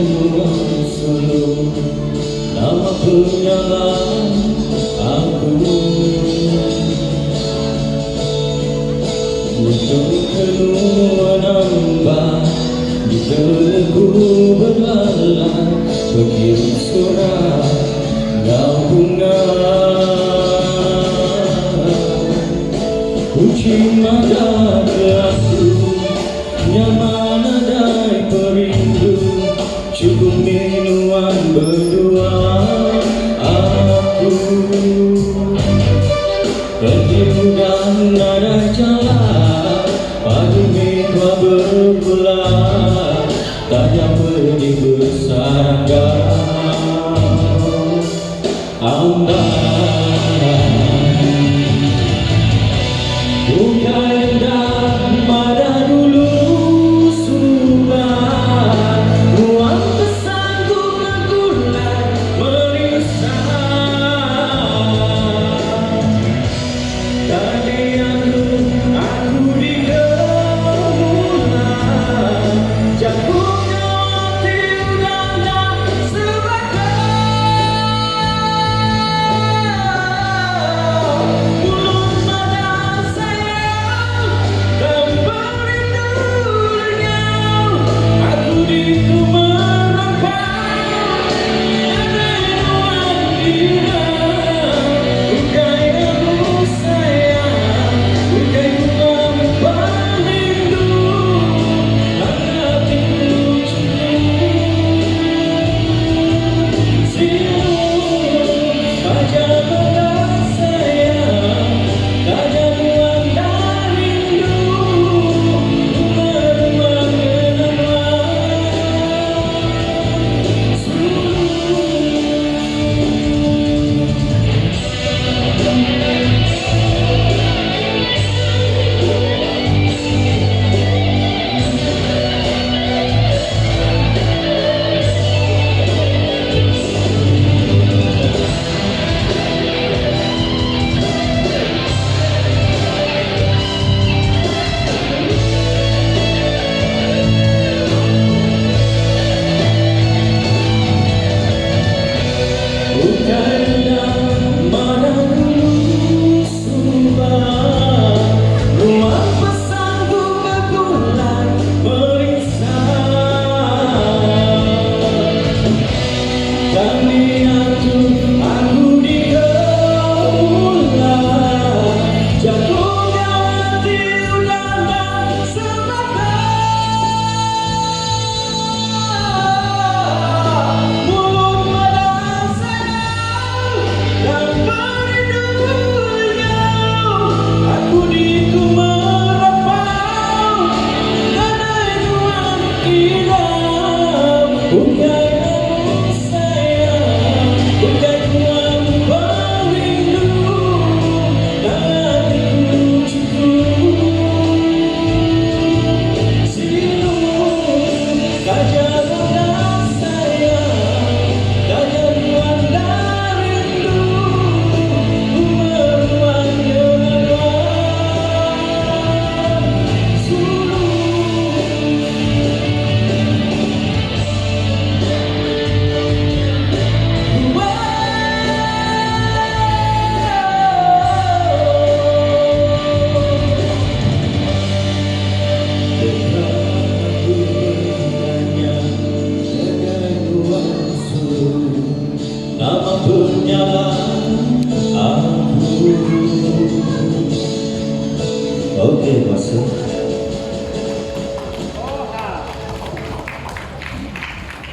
nuansa solo nama penyalaan aku untuk kedua nambah di teleku berlalang berkirim surat kau bunga kunci mata kelasku nyaman adai perindu cukup minuman berdua aku pergi dan ada jalan padu minggu berbulan tanya pergi bersarangga bukan dan pada dulu sudah ruang pesanku bergulat merisau tadi aku digemulan jatuhnya hati dan sebagai mulut mata sayang dan merindunya aku dikumerangkan dengan dia bukai aku sayang bukai bunga perindu hatiku silu ajalah sayang kajaluan dan rindu nama penyalaan aku. Oke, masuk.